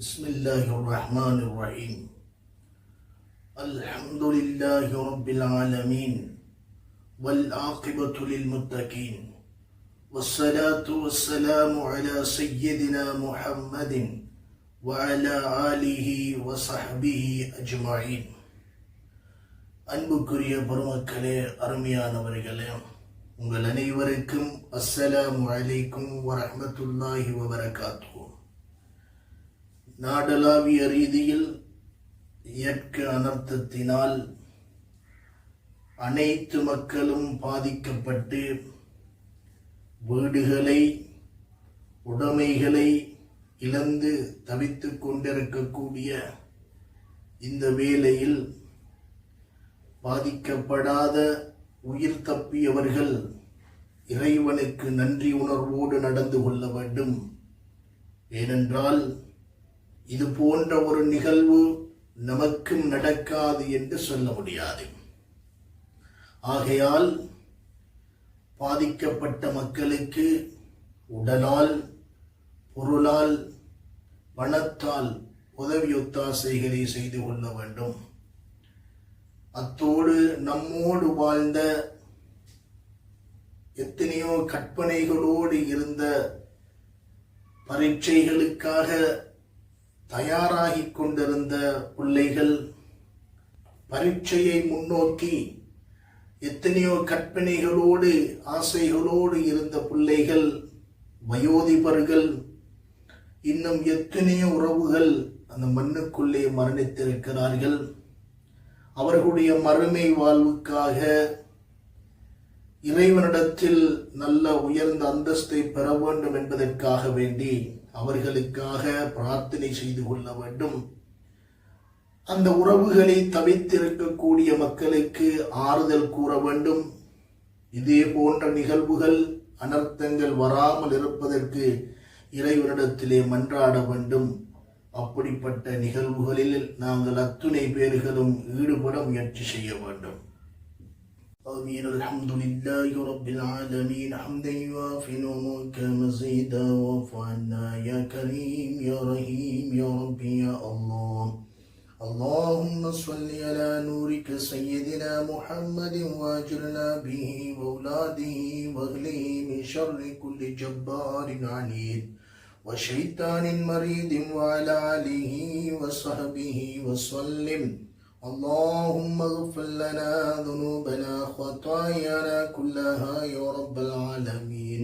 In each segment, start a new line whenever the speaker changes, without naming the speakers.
بسم الله الرحمن الرحيم الحمد لله رب العالمين والعاقبة للمتقين والصلاة والسلام على سيدنا محمد وعلى آله وصحبه أجمعين அன்புக்குரிய பெருமக்களே, அருமையானவர்களே, உங்கள் அனைவருக்கும் அஸ்ஸலாமு அலைக்கும் வரஹ்மத்துல்லாஹி வபரகாத்துஹு. நாடளாவிய ரீதியில் இயற்கை அனர்த்தத்தினால் அனைத்து மக்களும் பாதிக்கப்பட்டு வீடுகளை உடைமைகளை இழந்து தவித்துக் கொண்டிருக்கக்கூடிய இந்த வேளையில் பாதிக்கப்படாத உயிர் தப்பியவர்கள் இறைவனுக்கு நன்றி உணர்வோடு நடந்து கொள்ள வேண்டும். ஏனென்றால் இது போன்ற ஒரு நிகழ்வு நமக்கும் நடக்காது என்று சொல்ல முடியாது. ஆகையால் பாதிக்கப்பட்ட மக்களுக்கு உடலால், பொருளால், பணத்தால் உதவி ஒத்தாசைகளை செய்து கொள்ள வேண்டும். அத்தோடு நம்மோடு வாழ்ந்த எத்தனையோ கற்பனைகளோடு இருந்த பரீட்சைகளுக்காக தயாராகி கொண்டிருந்த பிள்ளைகள், பரீட்சையை முன்னோக்கி எத்தனையோ கற்பனைகளோடு ஆசைகளோடு இருந்த பிள்ளைகள், வயோதிபர்கள், இன்னும் எத்தனையோ உறவுகள் அந்த மண்ணுக்குள்ளே மரணித்திருக்கிறார்கள். அவர்களுடைய மறுமை வாழ்வுக்காக இறைவனிடத்தில் நல்ல உயர்ந்த அந்தஸ்தை பெற வேண்டும் என்பதற்காக வேண்டி அவர்களுக்காக பிரார்த்தனை செய்து கொள்ள வேண்டும். அந்த உறவுகளை தவித்திருக்கக்கூடிய மக்களுக்கு ஆறுதல் கூற வேண்டும். இதே போன்ற நிகழ்வுகள், அனர்த்தங்கள் வராமல் இருப்பதற்கு இறைவனிடத்திலே மன்றாட வேண்டும். அப்படிப்பட்ட நிகழ்வுகளில் நாங்கள் அத்துணை பேர்களும் ஈடுபட முயற்சி செய்ய வேண்டும். آمين. الحمد لله رب العالمين حمدا يوافي نعمك مزيدا واعف عنا يا كريم يا رحيم يا ربي يا الله. اللهم صل على نورك سيدنا محمد واجرنا به وأولاده واغله من شر كل جبار عنيد وشيطان مريد وعلى آله وصحبه وسلم. اللهم اغفر لنا ذنوبنا خطايانا كلها يا رب العالمين.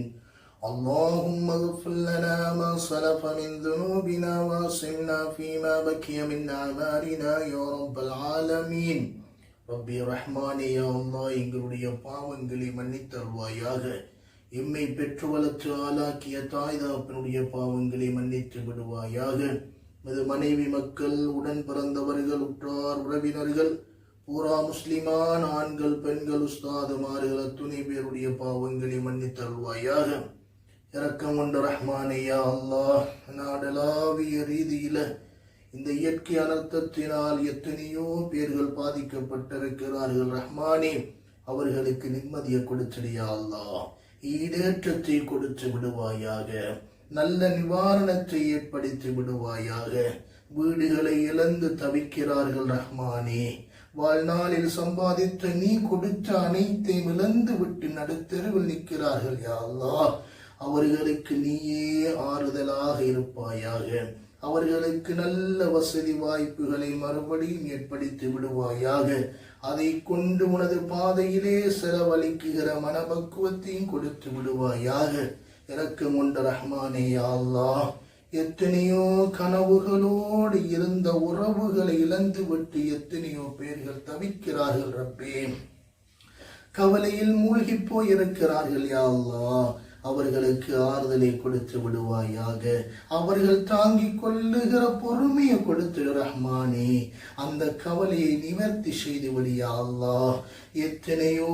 اللهم اغفر لنا ما سلف من ذنوبنا واصلنا فيما بقي من أعمالنا يا رب العالمين. ربي رحماني يا الله, எங்களுடைய பாவங்களை மன்னித்தருள்வாயாக. எம்மை பெற்று வளர்த்து ஆளாக்கிய தாய் தகப்பனுடைய பாவங்களை மன்னித்து விடுவாயாக. மனைவி, மக்கள், உடன் பிறந்தவர்கள், உற்றார் உறவினர்கள், பூரா முஸ்லிமான ஆண்கள், பெண்கள், உஸ்தாதுமார்கள் அத்துணை பேருடைய பாவங்களை மன்னித்தருள்வாயாக. இரக்கம் கொண்ட ரஹ்மானே யா அல்லாஹ், நாடளாவிய ரீதியில இந்த இயற்கை அனர்த்தத்தினால் எத்தனையோ பேர்கள் பாதிக்கப்பட்டிருக்கிறார்கள். ரஹ்மானே, அவர்களுக்கு நிம்மதியை கொடுத்துடியா அல்லாஹ், ஈடேற்றத்தை கொடுத்து விடுவாயாக. நல்ல நிவாரணத்தை ஏற்படுத்தி விடுவாயாக. வீடுகளை இழந்து தவிக்கிறார்கள் ரஹ்மானே. வாழ்நாளில் சம்பாதித்த நீ கொடுத்த அனைத்தையும் இழந்து விட்டு நடுத்தெருவில் நிற்கிறார்கள் யா அல்லாஹ். அவர்களுக்கு நீயே ஆறுதலாக இருப்பாயாக. அவர்களுக்கு நல்ல வசதி வாய்ப்புகளை மறுபடியும் ஏற்படுத்தி விடுவாயாக. அதை கொண்டு உனது பாதையிலே செலவழிக்குகிற மனபக்குவத்தையும் கொடுத்து விடுவாயாக. இரக்கம் கொண்ட ரஹ்மானே யா அல்லாஹ், எத்தனையோ கனவுகளோடு இருந்த உறவுகளை இழந்து விட்டு எத்தனையோ பேர்கள் தவிக்கிறார்கள் ரப்பே. கவலையில் மூழ்கி போயிருக்கிறார்கள் யா அல்லாஹ். அவர்களுக்கு ஆறுதலை கொடுத்து விடுவாயாக. அவர்கள் தாங்கிக் கொள்ளுகிற பொறுமையை கொடுத்து ரஹ்மானே, அந்த கவலையை நிவர்த்தி செய்து விடியா அல்லாஹ். எத்தனையோ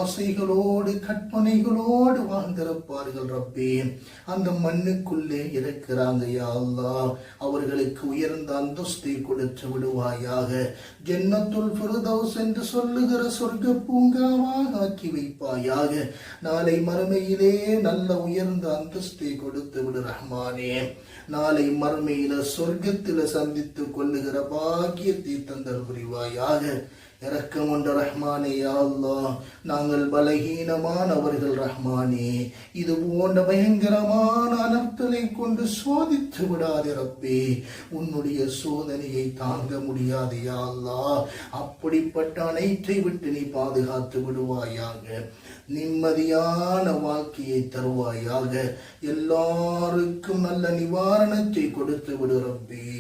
ஆசைகளோடு கற்பனைகளோடு வாழ்ந்திருப்பார்கள் ரப்பே. அந்த மண்ணுக்குள்ளே இருக்கிறாங்க யா அல்லாஹ். அவர்களுக்கு உயர்ந்த அந்தஸ்தை கொடுத்து விடுவாயாக. ஜன்னத்துல் ஃபிர்தௌஸ் என்று சொல்லுகிற சொர்க்க பூங்காவாக ஆக்கி வைப்பாயாக. நாளை மறுமையிலே நல்ல உயர்ந்த அந்தஸ்தை கொடுத்து விடு ரஹ்மானே. நாளை மறுமையில சொர்க்கத்தில சந்தித்து கொள்ளுகிற பாக்கியத்தை தந்தல் புரிவாயாக. இரக்கம் கொண்ட ரஹ்மானே, யா அல்லாஹ், நாங்கள் பலகீனமானவர்கள் ரஹ்மானே. இது போன்ற பயங்கரமான அனர்த்தலை கொண்டு சோதித்து விடாதே ரப்பே. உன்னுடைய சோதனையை தாங்க முடியாது யா அல்லாஹ். அப்படிப்பட்ட அனைத்தை விட்டு நீ பாதுகாத்து விடுவாயாக. நிம்மதியான வாழ்க்கையை தருவாயாக. எல்லாருக்கும் நல்ல நிவாரணத்தை கொடுத்து விடு ரப்பே.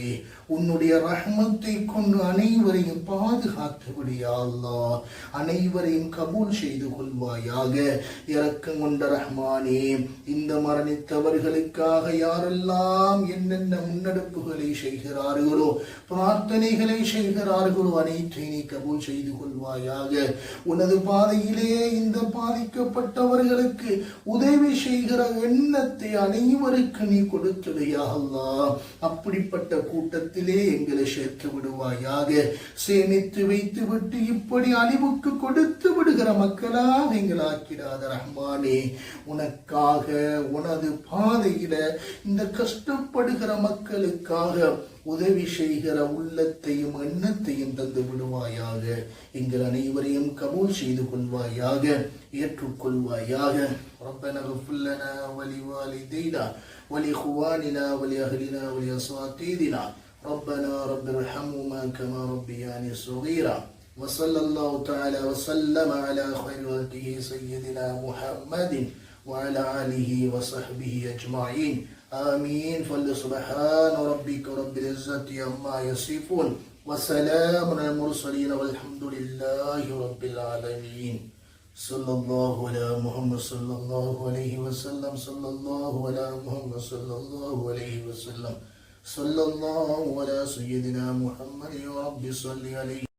உன்னுடைய ரஹ்மத்தை கொண்டு அனைவரையும் பாதுகாத்து விடு யா அல்லாஹ். அனைவரையும் கபூல் செய்து கொள்வாயாக. இரக்கம் கொண்ட ரஹ்மானே, இந்த மரணித்தவர்களுக்காக யாரெல்லாம் என்னென்ன முன்னெடுப்புகளை செய்கிறார்களோ, பிரார்த்தனைகளை செய்கிறார்களோ, அனைத்தை நீ கபூல் செய்து கொள்வாயாக. உனது பாதையிலே இந்த பாதிக்கப்பட்டவர்களுக்கு உதவி செய்கிற எண்ணத்தை அனைவருக்கு நீ கொடுத்துடு யா அல்லாஹ். அப்படிப்பட்ட கூட்டத்திலே எங்களை சேர்த்து விடுவாயாக. சேமித்து வைத்து விட்டு இப்படி அழிவுக்கு கொடுத்து விடுகிற மக்களாக எங்கள் ஆக்கிடாத ரஹ்மானே. உனக்காக உனது பாதையில இந்த கஷ்டப்படுகிற மக்களுக்காக உதவி செய்கிற உள்ளத்தையும் எண்ணத்தையும் தந்து விடுவாயாக. எங்கள் அனைவரையும் கபூல் செய்து கொள்வாயாக, ஏற்றுக்கொள்வாயாக. ربنا اغفر لنا ولوالدينا ولإخواننا ولأهلنا ولأساتذتنا ربنا رب ارحمهما كما ربياني صغيرا. وصلى الله تعالى وسلم على خير خلقه سيدنا محمد وعلى آله وصحبه أجمعين. آمين. فلسبحان ربك رب العزة عما يصفون وسلام على المرسلين والحمد لله رب العالمين. صلى الله على محمد صلى الله عليه وسلم. صلى الله على محمد صلى الله عليه وسلم. صلى الله على سيدنا محمد. يا رب صل عليه.